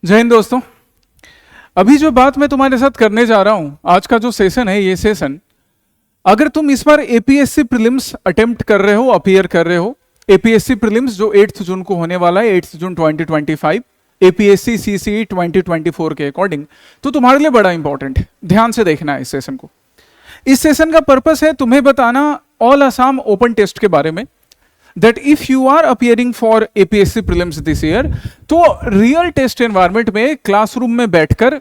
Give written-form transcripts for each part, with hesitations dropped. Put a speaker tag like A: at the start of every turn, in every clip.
A: जय हिंद दोस्तों। अभी जो बात मैं तुम्हारे साथ करने जा रहा हूं, आज का जो सेशन है, ये सेशन अगर तुम इस बार एपीएससी प्रीलिम्स अटेम्प्ट कर रहे हो, अपीयर कर रहे हो, एपीएससी प्रीलिम्स जो 8 जून को होने वाला है, 8 जून 2025, एपीएससी सीसीई 2024 के अकॉर्डिंग, तो तुम्हारे लिए बड़ा इंपॉर्टेंट है। ध्यान से देखना है इस सेशन को। इस सेशन का पर्पस है तुम्हें बताना ऑल असम ओपन टेस्ट के बारे में, that if you are appearing for APSC prelims this year, तो रियल टेस्ट एनवायरमेंट में क्लासरूम में बैठकर,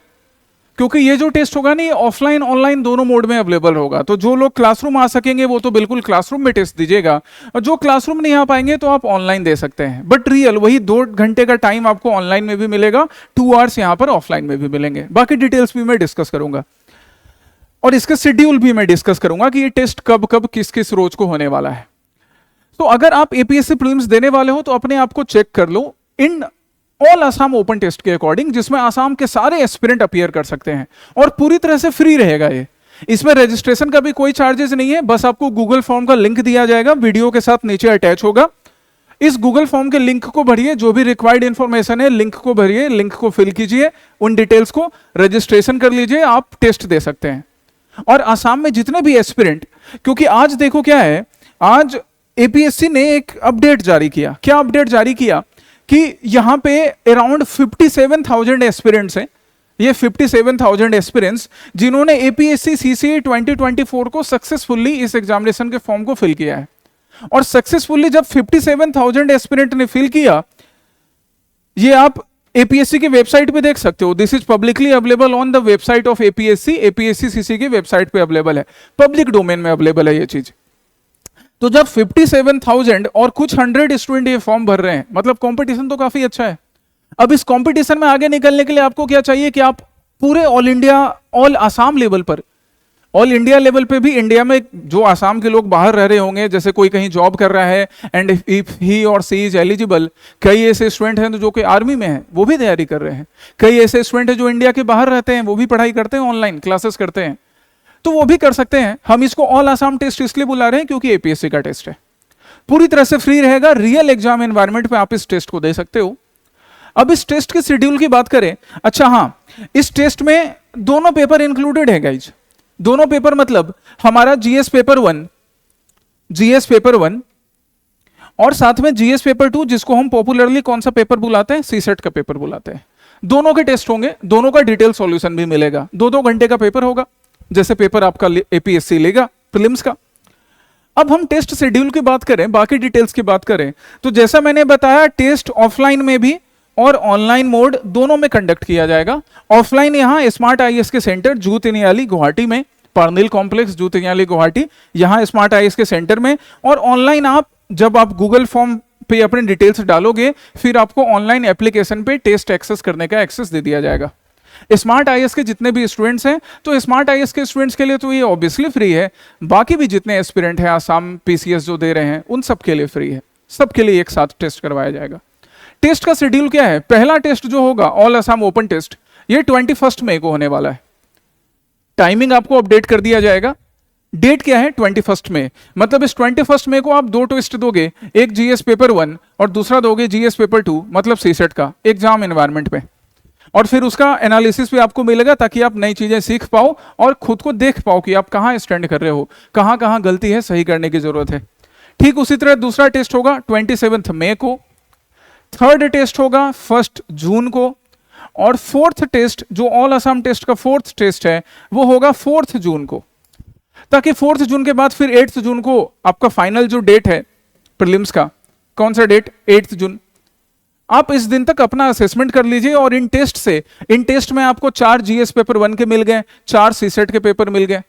A: क्योंकि ये जो टेस्ट होगा नहीं, ऑफलाइन ऑनलाइन दोनों मोड में अवेलेबल होगा, तो जो लोग क्लासरूम आ सकेंगे वो तो बिल्कुल क्लासरूम में टेस्ट दीजिएगा, और जो क्लासरूम नहीं आ पाएंगे तो आप ऑनलाइन दे सकते हैं। बट रियल वही 2 घंटे का टाइम आपको ऑनलाइन में भी मिलेगा, 2 आवर्स यहाँ पर ऑफलाइन में भी मिलेंगे। बाकी डिटेल्स भी मैं डिस्कस करूंगा और इसका शेड्यूल भी मैं डिस्कस करूंगा कि ये टेस्ट कब कब किस किस रोज को होने वाला है। तो अगर आप एपीएससी प्रीलिम्स देने वाले हो तो अपने आप को चेक कर लो in all Assam open test के अकॉर्डिंग, जिसमें असम के सारे एस्पिरेंट अपीयर कर सकते हैं और पूरी तरह से फ्री रहेगा ये। इसमें रजिस्ट्रेशन का भी कोई चार्जेस नहीं है, बस आपको गूगल फॉर्म का लिंक दिया जाएगा, वीडियो के साथ नीचे अटैच होगा। इस गूगल फॉर्म के लिंक को भरिए, जो भी रिक्वायर्ड इंफॉर्मेशन है लिंक को भरिए, लिंक को फिल कीजिए, उन डिटेल्स को रजिस्ट्रेशन कर लीजिए, आप टेस्ट दे सकते हैं। और असम में जितने भी एस्पिरेंट, क्योंकि आज देखो क्या है, आज एपीएससी ने एक अपडेट जारी किया। क्या अपडेट जारी किया कि यहां पे अराउंड 57,000 एस्पिरेंट्स हैं। ये 57,000 एस्पिरेंट्स जिन्होंने एपीएससी सीसीई 2024 को सक्सेसफुली इस एग्जामिनेशन के फॉर्म को फिल किया है। और सक्सेसफुली जब 57,000 एस्पिरेंट ने फिल किया, ये आप एपीएससी की वेबसाइट पे देख सकते हो। This is publicly available on the website of APSC. APSC CC की वेबसाइट पे अवेलेबल है, पब्लिक डोमेन में अवेलेबल है ये चीज। तो जब 57,000 और कुछ 100 स्टूडेंट ये फॉर्म भर रहे हैं, मतलब कंपटीशन तो काफी अच्छा है। अब इस कंपटीशन में आगे निकलने के लिए आपको क्या चाहिए कि आप पूरे all India, all Assam level पर, ऑल इंडिया लेवल पे भी, इंडिया में जो आसाम के लोग बाहर रह रहे होंगे, जैसे कोई कहीं जॉब कर रहा है एंड इफ ही और सी इज एलिजिबल, कई ऐसे स्टूडेंट हैं जो कि आर्मी में हैं, वो भी तैयारी कर रहे हैं। कई ऐसे स्टूडेंट हैं जो इंडिया के बाहर रहते हैं, वो भी पढ़ाई करते हैं, ऑनलाइन क्लासेस करते हैं, तो वो भी कर सकते हैं। हम इसको ऑल आसाम टेस्ट इसलिए बुला रहे हैं क्योंकि एपीएससी का टेस्ट है, पूरी तरह से फ्री रहेगा, रियल एग्जाम एनवायरनमेंट पे आप इस टेस्ट को दे सकते हो। अब इस टेस्ट के शेड्यूल की बात करें, अच्छा हाँ, इस टेस्ट में दोनों पेपर इंक्लूडेड है गाइज। दोनों पेपर मतलब हमारा जीएस पेपर 1, जीएस पेपर 1 और साथ में जीएस पेपर 2, जिसको हम पॉपुलरली कौन सा पेपर बुलाते हैं, सीसेट का पेपर बुलाते हैं। दोनों के टेस्ट होंगे, दोनों का डिटेल सॉल्यूशन भी मिलेगा। 2-2 घंटे का पेपर होगा, जैसे पेपर आपका एपीएससी लेगा प्रीलिम्स का। अब हम टेस्ट शेड्यूल की बात करें, बाकी डिटेल्स की बात करें, तो जैसा मैंने बताया, टेस्ट ऑफलाइन में भी और ऑनलाइन मोड दोनों में कंडक्ट किया जाएगा। ऑफलाइन यहाँ स्मार्ट आईएएस के सेंटर जू तिनियाली गुवाहाटी में, पार्निल कॉम्प्लेक्स जू तिनियाली गुवाहाटी, यहाँ स्मार्ट आईएएस के सेंटर में। और ऑनलाइन आप जब आप गूगल फॉर्म पे अपने डिटेल्स डालोगे, फिर आपको ऑनलाइन एप्लीकेशन पे टेस्ट एक्सेस करने का एक्सेस दे दिया जाएगा। स्मार्ट आईएएस के जितने भी स्टूडेंट्स हैं, तो स्मार्ट आईएएस के स्टूडेंट्स के लिए तो ये ऑब्वियसली फ्री है। बाकी भी जितने एस्पिरेंट हैं आसाम पीसीएस जो दे रहे हैं, उन सब के लिए फ्री है। सबके लिए एक साथ टेस्ट करवाया जाएगा। टेस्ट का शेड्यूल क्या है? पहला टेस्ट जो होगा ऑल असम ओपन टेस्ट, ये 21 मई को होने वाला है। टाइमिंग आपको अपडेट कर दिया जाएगा। डेट क्या है? 21 मई। मतलब इस 21 मई को आप 2 टेस्ट दोगे, एक जीएस पेपर 1 और दूसरा दोगे जीएस पेपर 2, मतलब सीसेट का एग्जाम एनवायरनमेंट में। और फिर उसका एनालिसिस भी आपको मिलेगा, ताकि आप नई चीजें सीख पाओ और खुद को देख पाओ कि आप कहाँ स्टैंड कर रहे हो, कहाँ कहाँ गलती है, सही करने की जरूरत है। ठीक उसी तरह दूसरा टेस्ट होगा 27 मई को, थर्ड टेस्ट होगा 1 जून को, और फोर्थ टेस्ट जो ऑल असम टेस्ट का फोर्थ टेस्ट है वो होगा 4 जून को। ताकि 4 जून के बाद फिर 8 जून को आपका फाइनल जो डेट है प्रीलिम्स का, कौन सा डेट? 8 जून। आप इस दिन तक अपना असेसमेंट कर लीजिए। और इन टेस्ट में आपको 4 जीएस पेपर 1 के मिल गए, 4 सीसेट के पेपर मिल गए,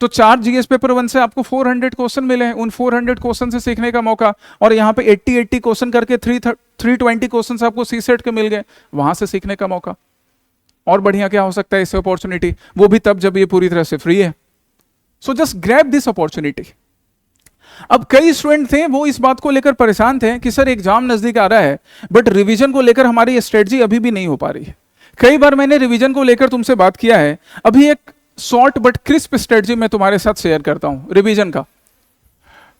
A: तो 4 जीएस पेपर 1 से आपको 400 क्वेश्चन मिले हैं। उन 400 क्वेश्चन से सीखने का मौका, और यहाँ पे 80 क्वेश्चन करके 320 क्वेश्चन आपको सीसेट के मिल गए, वहां से सीखने का मौका। और बढ़िया क्या हो सकता है इससे अपॉर्चुनिटी, वो भी तब जब ये पूरी तरह से फ्री है। So just grab this opportunity. अब कई स्टूडेंट थे वो इस बात को लेकर परेशान थे कि सर एग्जाम नजदीक आ रहा है, बट रिवीजन को लेकर हमारी स्ट्रेटजी अभी भी नहीं हो पा रही है। कई बार मैंने रिवीजन को लेकर तुमसे बात किया है। अभी एक शॉर्ट बट क्रिस्प स्ट्रेटजी मैं तुम्हारे साथ शेयर करता हूं रिवीजन का,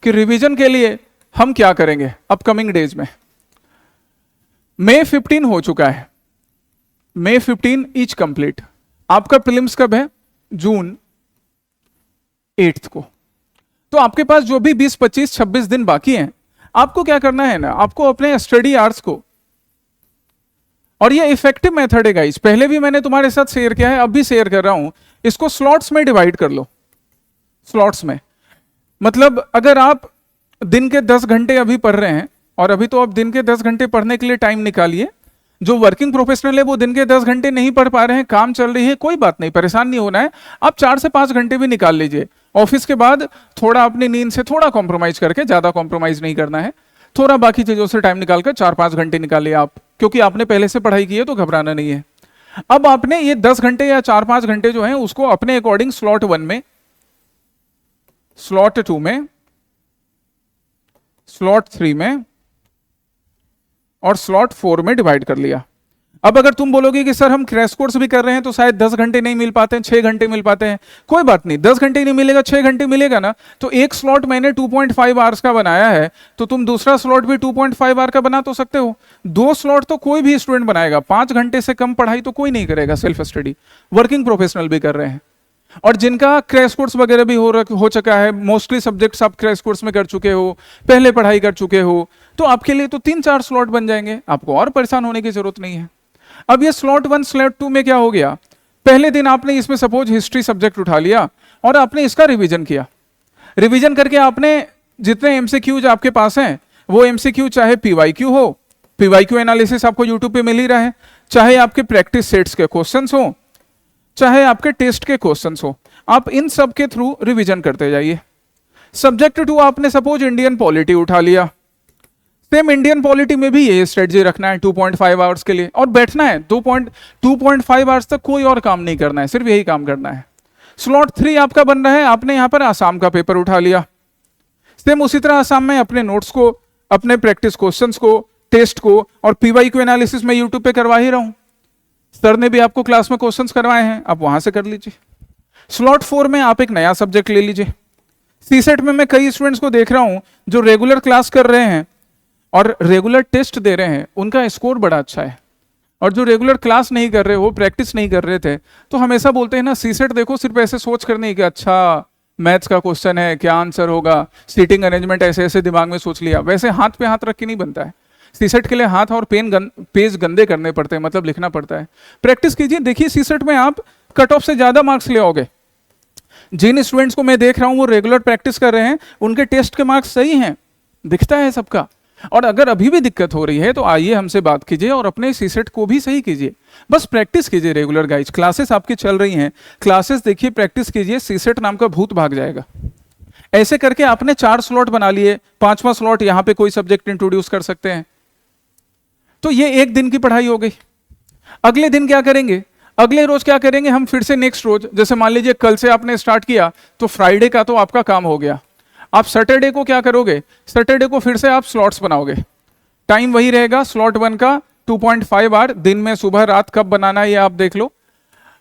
A: कि रिवीजन के लिए हम क्या करेंगे अपकमिंग डेज में। मई 15 हो चुका है, May 15 ईच कंप्लीट। आपका प्रीलिम्स कब है? जून 8 को। तो आपके पास जो भी 20, 25, 26 दिन बाकी हैं, आपको क्या करना है ना, आपको अपने स्टडी आवर्स को, और ये इफेक्टिव मेथड है गाइस, पहले भी मैंने तुम्हारे साथ शेयर किया है, अब भी शेयर कर रहा हूं, इसको स्लॉट्स में डिवाइड कर लो। स्लॉट्स में मतलब अगर आप दिन के 10 घंटे अभी पढ़ रहे हैं, और अभी तो आप दिन के 10 घंटे पढ़ने के लिए टाइम निकालिए। जो वर्किंग प्रोफेशनल है वो दिन के 10 घंटे नहीं पढ़ पा रहे हैं, काम चल रही है, कोई बात नहीं, परेशान नहीं होना है। आप 4 से 5 घंटे भी निकाल लीजिए। ऑफिस के बाद थोड़ा अपनी नींद से थोड़ा कॉम्प्रोमाइज करके, ज्यादा कॉम्प्रोमाइज नहीं करना है, थोड़ा बाकी चीजों से टाइम निकालकर 4-5 घंटे निकालिए आप, क्योंकि आपने पहले से पढ़ाई की है तो घबराना नहीं है। अब आपने ये 10 घंटे या 4-5 घंटे जो है उसको अपने अकॉर्डिंग स्लॉट 1 में, स्लॉट 2 में, स्लॉट 3 में और स्लॉट 4 में डिवाइड कर लिया। अब अगर तुम बोलोगे कि सर हम क्रैश कोर्स भी कर रहे हैं तो शायद 10 घंटे नहीं मिल पाते हैं, 6 घंटे मिल पाते हैं, कोई बात नहीं, 10 घंटे नहीं मिलेगा, 6 घंटे मिलेगा ना। तो एक स्लॉट मैंने 2.5 आवर्स का बनाया है, तो तुम दूसरा स्लॉट भी 2.5 आवर का बना तो सकते हो। 2 स्लॉट तो कोई भी स्टूडेंट बनाएगा, 5 घंटे से कम पढ़ाई तो कोई नहीं करेगा सेल्फ स्टडी, वर्किंग प्रोफेशनल भी कर रहे हैं। और जिनका क्रैश कोर्स वगैरह भी हो चुका है, मोस्टली सब्जेक्ट्स आप क्रैश कोर्स में कर चुके हो, पहले पढ़ाई कर चुके हो, तो आपके लिए तो 3-4 स्लॉट बन जाएंगे, आपको और परेशान होने की जरूरत नहीं है। अब ये स्लॉट 1 स्लॉट 2 में क्या हो गया, पहले दिन आपने इसमें सपोज हिस्ट्री सब्जेक्ट उठा लिया और आपने इसका रिवीजन किया। रिवीजन करके आपने जितने एमसीक्यूज आपके पास हैं वो एमसीक्यू, चाहे पीवाईक्यू हो, पीवाईक्यू एनालिसिस आपको यूट्यूब पे मिल ही रहा है, चाहे आपके प्रैक्टिस सेट्स के क्वेश्चंस हो, चाहे आपके टेस्ट के क्वेश्चंस हो, आप इन सब के थ्रू रिवीजन करते जाइए। सब्जेक्ट 2 आपने सपोज इंडियन पॉलिटी उठा लिया, सेम इंडियन पॉलिटी में भी ये स्ट्रेटजी रखना है 2.5 आवर्स के लिए, और बैठना है 2.5 आवर्स तक, कोई और काम नहीं करना है, सिर्फ यही काम करना है। स्लॉट 3 आपका बन रहा है, आपने यहां पर आसाम का पेपर उठा लिया, सेम उसी तरह आसाम में अपने नोट्स को, अपने प्रैक्टिस क्वेश्चंस को, टेस्ट को और पीवाईक्यू एनालिसिस में यूट्यूब पे करवा ही रहा हूं, सर ने भी आपको क्लास में क्वेश्चंस करवाए हैं, आप वहां से कर लीजिए। स्लॉट 4 में आप एक नया सब्जेक्ट ले लीजिए। सीसेट में मैं कई स्टूडेंट्स को देख रहा हूं जो रेगुलर क्लास कर रहे हैं और रेगुलर टेस्ट दे रहे हैं, उनका स्कोर बड़ा अच्छा है, और जो रेगुलर क्लास नहीं कर रहे हो, प्रैक्टिस नहीं कर रहे थे, तो हमेशा बोलते हैं ना सीसेट देखो सिर्फ ऐसे सोच कर नहीं कि अच्छा मैथ्स का क्वेश्चन है, क्या आंसर होगा, सीटिंग अरेंजमेंट ऐसे ऐसे दिमाग में सोच लिया, वैसे हाथ पे हाथ रख के नहीं बनता है। सीसेट के लिए हाथ और पेज गंदे करने पड़ते हैं, मतलब लिखना पड़ता है। प्रैक्टिस कीजिए, देखिए सीसेट में आप कट ऑफ से ज्यादा मार्क्स ले आओगे। जिन स्टूडेंट्स को मैं देख रहा हूं वो रेगुलर प्रैक्टिस कर रहे हैं, उनके टेस्ट के मार्क्स सही हैं, दिखता है सबका। और अगर अभी भी दिक्कत हो रही है तो आइए हमसे बात कीजिए और अपने सीसेट को भी सही कीजिए, बस प्रैक्टिस कीजिए रेगुलर गाइज। क्लासेस आपकी चल रही हैं, क्लासेस देखिए, प्रैक्टिस कीजिए, सीसेट नाम का भूत भाग जाएगा। ऐसे करके आपने 4 स्लॉट बना लिए, 5वां स्लॉट यहां पे कोई सब्जेक्ट इंट्रोड्यूस कर सकते हैं। तो ये एक दिन की पढ़ाई हो गई। अगले दिन क्या करेंगे, अगले रोज क्या करेंगे हम, फिर से नेक्स्ट रोज, जैसे मान लीजिए कल से आपने स्टार्ट किया तो फ्राइडे का तो आपका काम हो गया। आप सैटरडे को क्या करोगे, सैटरडे को फिर से आप स्लॉट्स बनाओगे, टाइम वही रहेगा स्लॉट 1 का 2.5 आवर, दिन में सुबह रात कब बनाना है ये आप देख लो।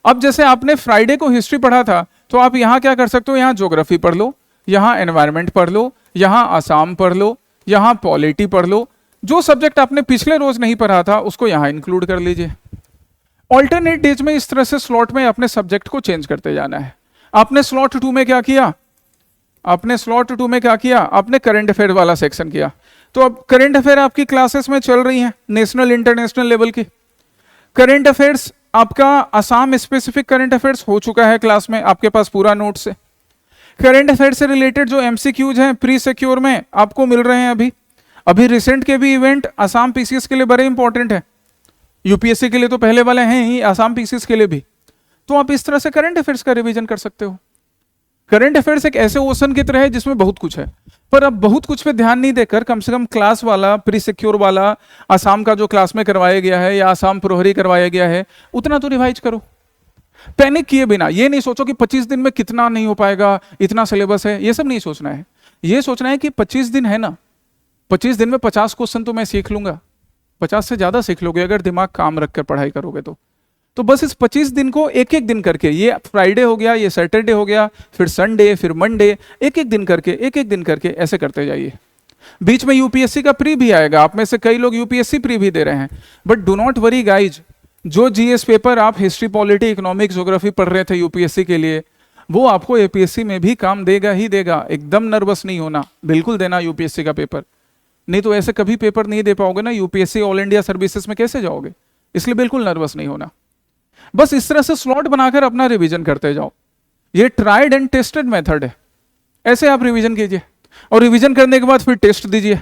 A: अब जैसे आपने फ्राइडे को हिस्ट्री पढ़ा था तो आप यहाँ क्या कर सकते हो, यहाँ ज्योग्राफी पढ़ लो, यहाँ एनवायरमेंट पढ़ लो, यहाँ आसाम पढ़ लो, यहाँ पॉलिटी पढ़ लो। जो सब्जेक्ट आपने पिछले रोज नहीं पढ़ा था उसको यहाँ इंक्लूड कर लीजिए। ऑल्टरनेट डेज में इस तरह से स्लॉट में अपने सब्जेक्ट को चेंज करते जाना है। आपने स्लॉट 2 में क्या किया, आपने स्लॉट 2 में क्या किया, आपने करंट अफेयर वाला सेक्शन किया। तो अब करंट अफेयर आपकी क्लासेस में चल रही हैं, नेशनल इंटरनेशनल लेवल की करंट अफेयर्स। आपका आसाम स्पेसिफिक करंट अफेयर्स हो चुका है क्लास में, आपके पास पूरा नोट्स है। करंट अफेयर से रिलेटेड जो एमसीक्यूज हैं प्री सिक्योर में आपको मिल रहे हैं। अभी रिसेंट के भी इवेंट आसाम पीसीएस के लिए बड़े इंपॉर्टेंट है, यूपीएससी के लिए तो पहले वाले हैं ही, आसाम पीसीएस के लिए भी। तो आप इस तरह से करंट अफेयर्स का रिवीजन कर सकते हो। करंट अफेयर्स एक ऐसे ओशन की तरह है जिसमें बहुत कुछ है, पर अब बहुत कुछ पे ध्यान नहीं देकर कम से कम क्लास वाला, प्री सिक्योर वाला, आसाम का जो क्लास में करवाया गया है या आसाम प्रहरी करवाया गया है, उतना तो रिवाइज करो। पैनिक किए बिना, ये नहीं सोचो कि 25 दिन में कितना नहीं हो पाएगा, इतना सिलेबस है, ये सब नहीं सोचना है। ये सोचना है कि 25 दिन है ना, 25 दिन में 50 क्वेश्चन तो मैं सीख लूंगा, 50 से ज्यादा सीख लोगे अगर दिमाग काम रखकर पढ़ाई करोगे तो बस इस 25 दिन को एक एक दिन करके, ये फ्राइडे हो गया, ये सैटरडे हो गया, फिर संडे, फिर मंडे, एक एक दिन करके ऐसे करते जाइए। बीच में यूपीएससी का प्री भी आएगा, आप में से कई लोग यूपीएससी प्री भी दे रहे हैं, but do not worry guys, जो जीएस पेपर आप हिस्ट्री, पॉलिटी, इकोनॉमिक्स, ज्योग्राफी पढ़ रहे थे यूपीएससी के लिए, वो आपको एपीएससी में भी काम देगा ही देगा। एकदम नर्वस नहीं होना, बिल्कुल देना यूपीएससी का पेपर, नहीं तो ऐसे कभी पेपर नहीं दे पाओगे ना, यूपीएससी ऑल इंडिया सर्विसेज में कैसे जाओगे। इसलिए बिल्कुल नर्वस नहीं होना, बस इस तरह से स्लॉट बनाकर अपना रिवीजन करते जाओ। ये ट्राइड एंड टेस्टेड मेथड है, ऐसे आप रिवीजन कीजिए और रिवीजन करने के बाद फिर टेस्ट दीजिए।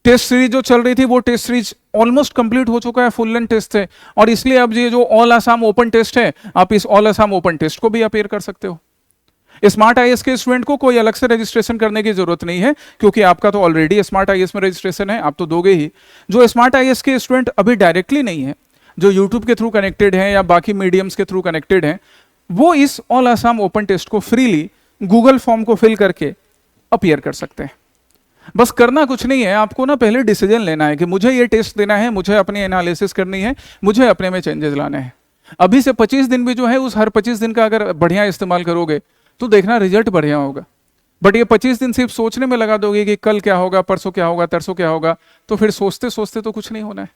A: टेस्ट सीरीज जो चल रही थी वो टेस्ट सीरीज ऑलमोस्ट कंप्लीट हो चुका है, फुल लेंथ टेस्ट है, और इसलिए अब ये जो ऑल आसाम ओपन टेस्ट है, आप इस ऑल आसाम ओपन टेस्ट को भी अपेयर कर सकते हो। स्मार्ट आईएएस के स्टूडेंट को कोई अलग से रजिस्ट्रेशन करने की जरूरत नहीं है, क्योंकि आपका तो ऑलरेडी स्मार्ट आईएएस में रजिस्ट्रेशन है, आप तो दोगे ही। जो स्मार्ट आईएएस के स्टूडेंट अभी डायरेक्टली नहीं है, जो यूट्यूब के थ्रू कनेक्टेड हैं या बाकी मीडियम्स के थ्रू कनेक्टेड हैं, वो इस ऑल आसाम ओपन टेस्ट को फ्रीली गूगल फॉर्म को फिल करके अपीयर कर सकते हैं। बस करना कुछ नहीं है, आपको ना पहले डिसीजन लेना है कि मुझे ये टेस्ट देना है, मुझे अपनी एनालिसिस करनी है, मुझे अपने में चेंजेस लाने हैं। अभी से 25 दिन भी जो है, उस हर 25 दिन का अगर बढ़िया इस्तेमाल करोगे तो देखना रिजल्ट बढ़िया होगा। बट ये 25 दिन सिर्फ सोचने में लगा दोगे कि कल क्या होगा, परसों क्या होगा, तरसों क्या होगा, तो फिर सोचते सोचते तो कुछ नहीं होना है।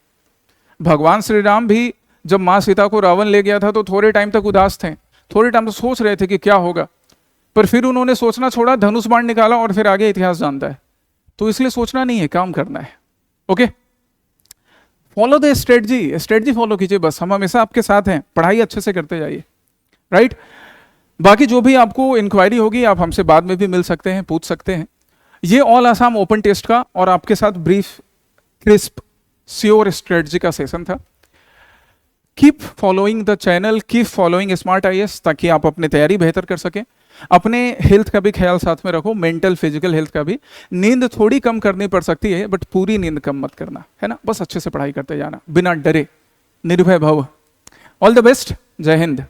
A: भगवान श्री राम भी जब माँ सीता को रावण ले गया था तो थोड़े टाइम तक उदास थे, थोड़े टाइम तक सोच रहे थे कि क्या होगा, पर फिर उन्होंने सोचना छोड़ा, धनुष बाण निकाला और फिर आगे इतिहास जानता है। तो इसलिए सोचना नहीं है, काम करना है। Okay, follow the strategy, strategy follow कीजिए, बस हम हमेशा आपके साथ हैं, पढ़ाई अच्छे से करते जाइए, राइट। बाकी जो भी आपको इंक्वायरी होगी आप हमसे बाद में भी मिल सकते हैं, पूछ सकते हैं। ये ऑल आसाम ओपन टेस्ट का और आपके साथ ब्रीफ, क्रिस्प, श्योर स्ट्रेटजी का सेशन था। Keep following the channel, keep following smart IAS, ताकि आप अपनी तैयारी बेहतर कर सकें। अपने हेल्थ का भी ख्याल साथ में रखो, मेंटल फिजिकल हेल्थ का भी। नींद थोड़ी कम करनी पड़ सकती है, बट पूरी नींद कम मत करना, है ना। बस अच्छे से पढ़ाई करते जाना, बिना डरे, निर्भय भव। ऑल द बेस्ट, जय हिंद।